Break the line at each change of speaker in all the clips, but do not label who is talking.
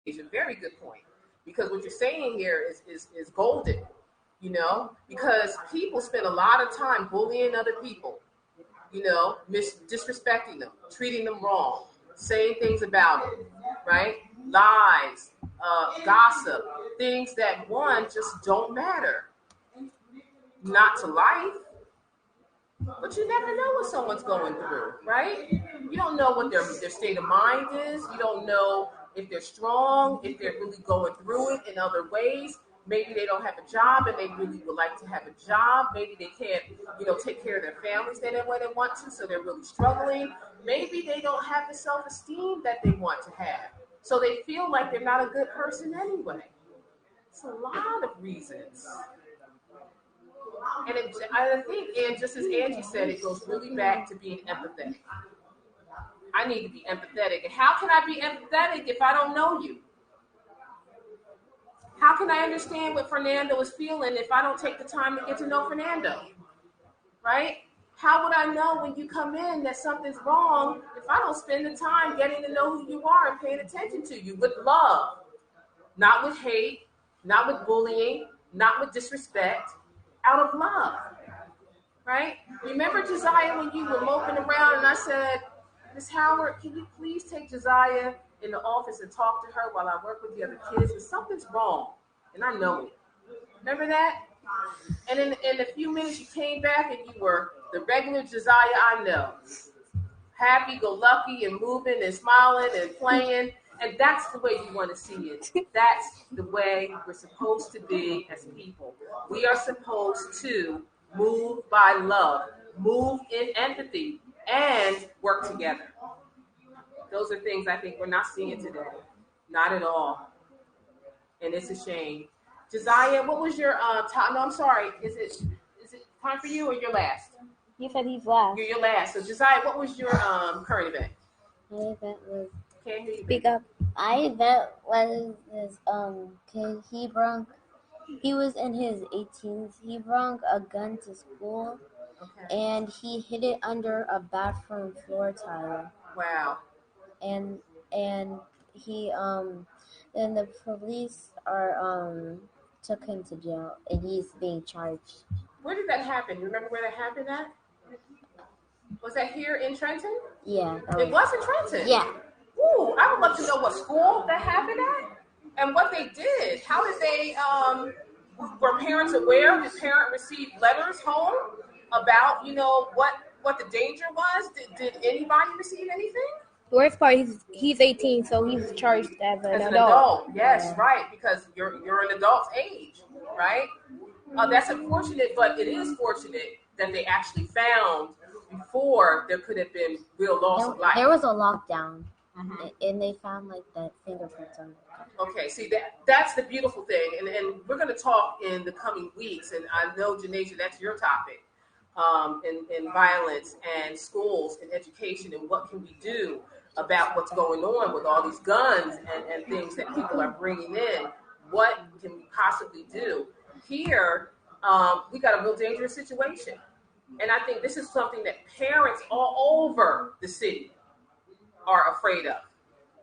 a very good point, because what you're saying here is golden, because people spend a lot of time bullying other people, disrespecting them, treating them wrong, saying things about them, right? Lies, gossip, things that one just don't matter, not to life. But you never know what someone's going through, right? You don't know what their state of mind is. You don't know if they're strong, if they're really going through it in other ways. Maybe they don't have a job and they really would like to have a job. Maybe they can't, take care of their families the way they want to, so they're really struggling. Maybe they don't have the self-esteem that they want to have, so they feel like they're not a good person anyway. It's a lot of reasons. And I think, and just as Angie said, it goes really back to being empathetic. I need to be empathetic. And how can I be empathetic if I don't know you? How can I understand what Fernando is feeling if I don't take the time to get to know Fernando? Right? How would I know when you come in that something's wrong if I don't spend the time getting to know who you are and paying attention to you with love? Not with hate, not with bullying, not with disrespect, out of love. Right? Remember, Josiah, when you were moping around and I said, Miss Howard, can you please take Josiah in the office and talk to her while I work with the other kids? Because something's wrong, and I know it. Remember that? And in a few minutes, you came back and you were the regular Josiah I know. Happy-go-lucky and moving and smiling and playing. And that's the way you want to see it. That's the way we're supposed to be as people. We are supposed to move by love, move in empathy, and work together. Those are things I think we're not seeing today. Not at all. And it's a shame. Josiah, what was your time? No, I'm sorry. Is it time for you or your last?
He said he's last.
You're your last. So Josiah, what was your current event?
My event was
Can't hear you.
Speak up. My event was this kid. He was in his 18s. He brought a gun to school.
Okay.
And he hid it under a bathroom floor tile.
Wow.
And he then the police took him to jail and he's being charged.
Where did that happen? You remember where that happened at? Was that here in Trenton?
Yeah.
It was in Trenton?
Yeah.
Ooh, I would love to know what school that happened at and what they did. How did they, were parents aware? Did parents receive letters home about, what the danger was? Did anybody receive anything?
The worst part, he's 18, so he's charged as an
adult. Yes, yeah. Right, because you're an adult's age, right? That's unfortunate, but it is fortunate that they actually found before there could have been real loss of life.
There was a lockdown, and they found the fingerprints on it.
Okay, see that's the beautiful thing, and we're going to talk in the coming weeks, and I know, Janasia, that's your topic, in violence and schools and education, and what can we do about what's going on with all these guns and things that people are bringing in. What can we possibly do? Here, we got a real dangerous situation. And I think this is something that parents all over the city are afraid of.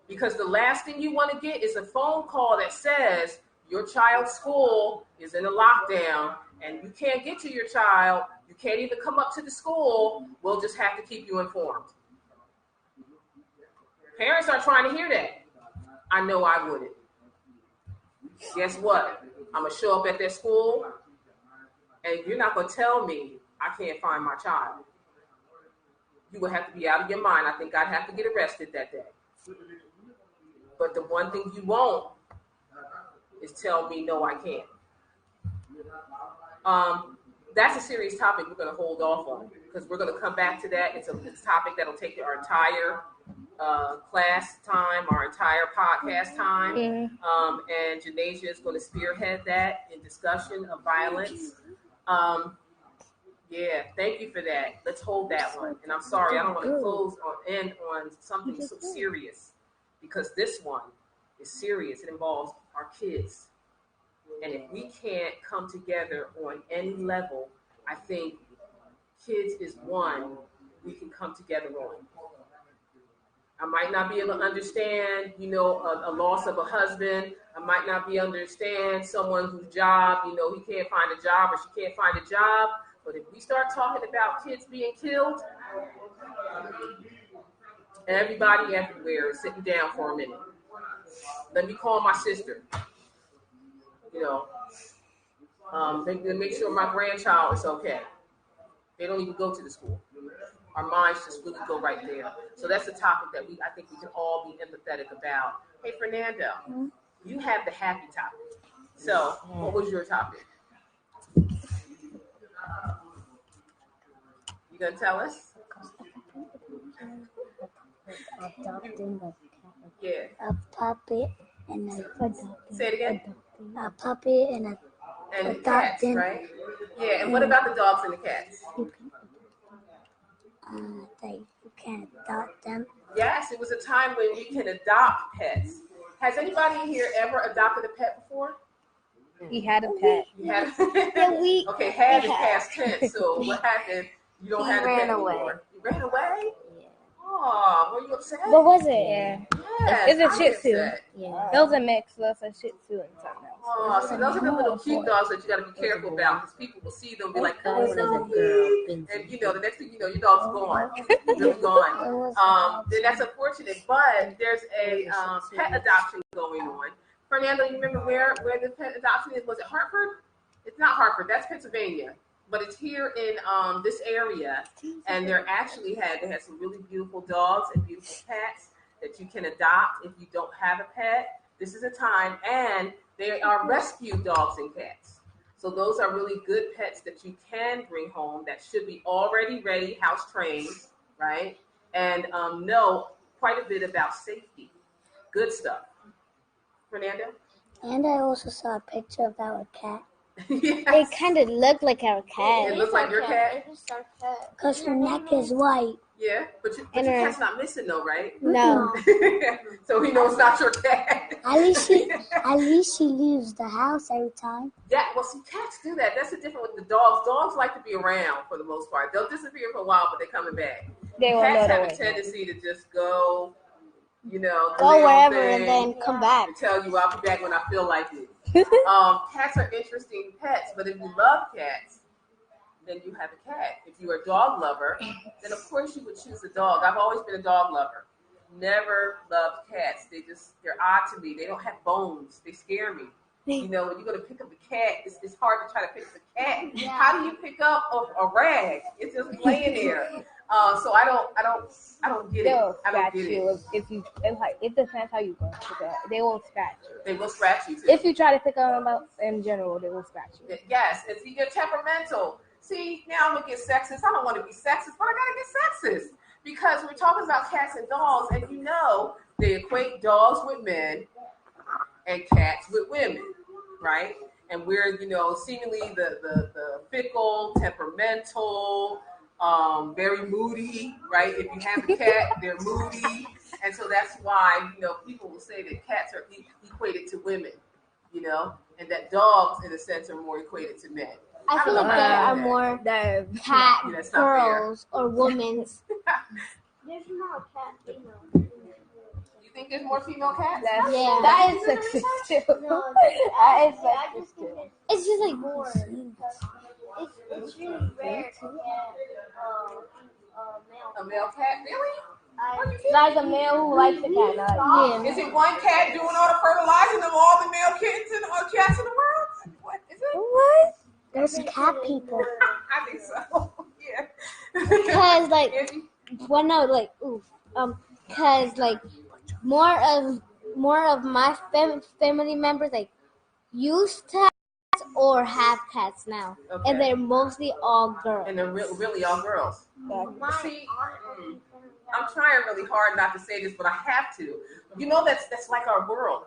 Because the last thing you want to get is a phone call that says your child's school is in a lockdown and you can't get to your child. You can't even come up to the school. We'll just have to keep you informed. Parents aren't trying to hear that. I know I wouldn't. Guess what? I'm going to show up at their school, and you're not going to tell me I can't find my child. You would have to be out of your mind. I think I'd have to get arrested that day. But the one thing you won't is tell me, no, I can't. That's a serious topic we're going to hold off on because we're going to come back to that. It's a topic that'll take our entire class time, our entire podcast time. And Janasia is going to spearhead that in discussion of violence. Yeah, thank you for that. Let's hold that one. And I'm sorry, I don't want to end on something so serious because this one is serious. It involves our kids. And if we can't come together on any level, I think kids is one we can come together on. I might not be able to understand, you know, a loss of a husband. I might not be understand someone whose job, you know, he can't find a job or she can't find a job. But if we start talking about kids being killed, everybody everywhere is sitting down for a minute. Let me call my sister. You know, they make sure my grandchild is okay. They don't even go to the school. Our minds just really go right there. So that's a topic that I think we can all be empathetic about. Hey, Fernando, you have the happy topic. So what was your topic? You gonna tell us?
Adopting
Yeah.
a puppet and
Say it again.
a puppet and
cats, right? Yeah. And what about the dogs and the cats?
That you can adopt them.
Yes, it was a time when we can adopt pets. Has anybody here ever adopted a pet before?
We had a pet.
You had
Okay,
had is past tense. So what happened? You don't have a pet
ran away.
anymore. You ran away?
Yeah.
Oh, were you upset?
What was it? Yeah.
Yes,
It's a Shih Tzu.
upset.
Yeah.
Those are mixed. Those are Shih Tzu and something else.
Oh, so those are the little cute dogs that you got to be careful about because people will see them and be like,
That
oh,
was a
so
girl.
cute. And you know, the next thing you know, your dog's gone, really gone. Then that's unfortunate. But there's a pet adoption going on. Fernando, you remember where the pet adoption is? Was it Hartford? It's not Hartford. That's Pennsylvania. But it's here in this area, and they had some really beautiful dogs and beautiful cats that you can adopt if you don't have a pet. This is a time, and they are rescue dogs and cats. So those are really good pets that you can bring home that should be already ready, house trained, right? And know quite a bit about safety. Good stuff. Fernando?
And I also saw a picture about a cat.
Yes.
It kind of looked like our cat.
It looks like your cat?
Because her neck is white.
Yeah, but your cat's not missing though, right?
No.
So he knows not your cat.
At least she leaves the house every time.
Yeah, well, see, cats do that. That's the difference with the dogs. Dogs like to be around for the most part. They'll disappear for a while, but they're coming back. Cats have a tendency to just go, you know,
go wherever and then come back.
And tell you I'll be back when I feel like it. Cats are interesting pets, but if you love cats, then you have a cat. If you're a dog lover, then of course you would choose a dog. I've always been a dog lover. Never loved cats. They're odd to me. They don't have bones. They scare me. You know, when you go to pick up a cat, it's hard to try to pick up a cat. Yeah. How do you pick up a rag? It's just laying there. So I don't get it. I don't get it.
It depends how you go. They won't scratch you.
They will scratch you too.
If you try to pick them up in general, they will scratch you.
Yes, if you're temperamental. See, now I'm gonna get sexist. I don't want to be sexist, but I gotta get sexist because we're talking about cats and dogs, and you know they equate dogs with men and cats with women, right? And we're, you know, seemingly the fickle, temperamental, very moody, right? If you have a cat, they're moody. And so that's why, you know, people will say that cats are equated to women, you know, and that dogs, in a sense, are more equated to men.
I feel like there are more cat girls or women's.
There's no cat female.
You think there's more female cats?
Yeah.
That is sexist too. That is sexist too.
It's just like
more. It's really rare to get
a male cat, really?
Like a male who likes the cat.
yeah.
Is it one cat doing all the fertilizing of all the male kittens and cats in the world? What is it?
What? There's cat people.
I think so. Yeah.
Because because more of my family members like used to cats or have cats now,
Okay.
and they're mostly all girls.
And they're really all girls. See, I'm trying really hard not to say this, but I have to. You know, that's like our world.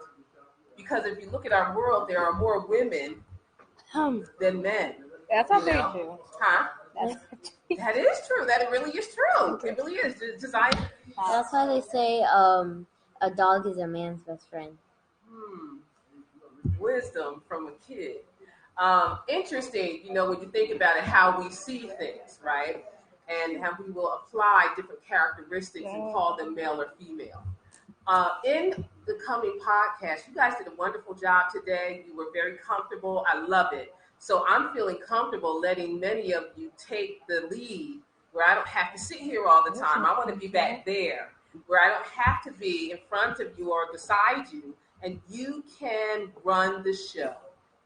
Because if you look at our world, there are more women than men.
That's not very true.
Huh? That is true. That really is true. It really is.
That's why they say a dog is a man's best friend.
Wisdom from a kid. Interesting, you know, when you think about it, how we see things, right? and how we will apply different characteristics and call them male or female. In the coming podcast, you guys did a wonderful job today. You were very comfortable. I love it. So I'm feeling comfortable letting many of you take the lead where I don't have to sit here all the time. I want to be back there where I don't have to be in front of you or beside you, and you can run the show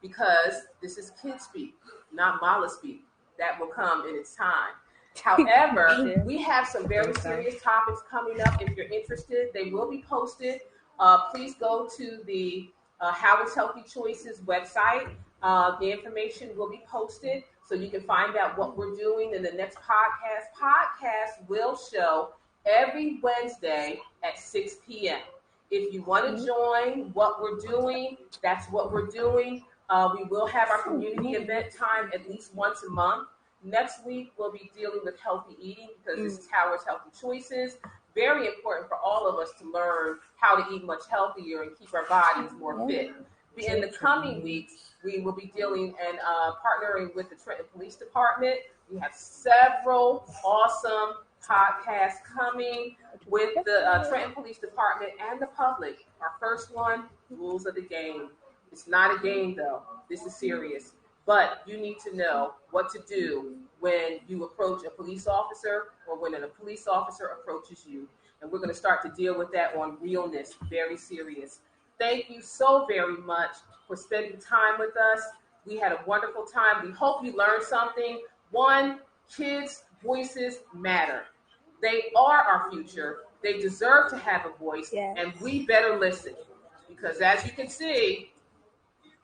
because this is kid speak, not mala speak. That will come in its time. However, we have some very serious topics coming up. If you're interested, they will be posted. Please go to the Howard's Healthy Choices website. The information will be posted so you can find out what we're doing in the next podcast. Podcast will show every Wednesday at 6 p.m. If you want to join what we're doing, that's what we're doing. We will have our community event time at least once a month. Next week, we'll be dealing with healthy eating because this is Howard's Healthy Choices. Very important for all of us to learn how to eat much healthier and keep our bodies more fit. In the coming weeks, we will be dealing and partnering with the Trenton Police Department. We have several awesome podcasts coming with the Trenton Police Department and the public. Our first one, Rules of the Game. It's not a game, though. This is serious. But you need to know what to do when you approach a police officer or when a police officer approaches you. And we're going to start to deal with that on realness, very serious. Thank you so very much for spending time with us. We had a wonderful time. We hope you learned something. One, kids' voices matter. They are our future. They deserve to have a voice, and we better listen. Because as you can see,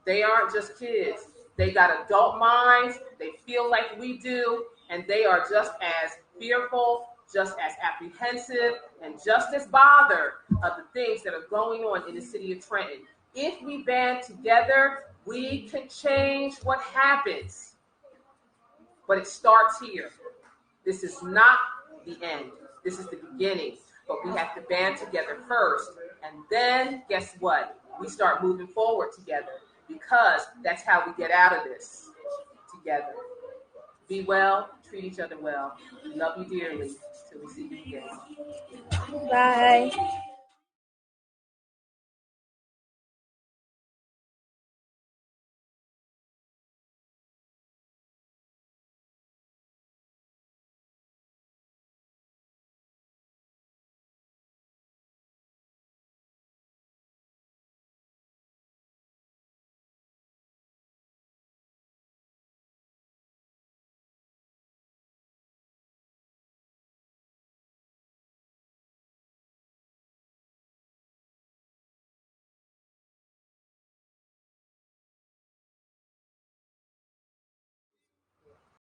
they aren't just kids. They got adult minds, they feel like we do, and they are just as fearful, just as apprehensive, and just as bothered of the things that are going on in the city of Trenton. If we band together, we can change what happens. But it starts here. This is not the end. This is the beginning. But we have to band together first. And then, guess what? We start moving forward together. Because that's how we get out of this together. Be well, treat each other well. Love you dearly till we see you again.
Bye.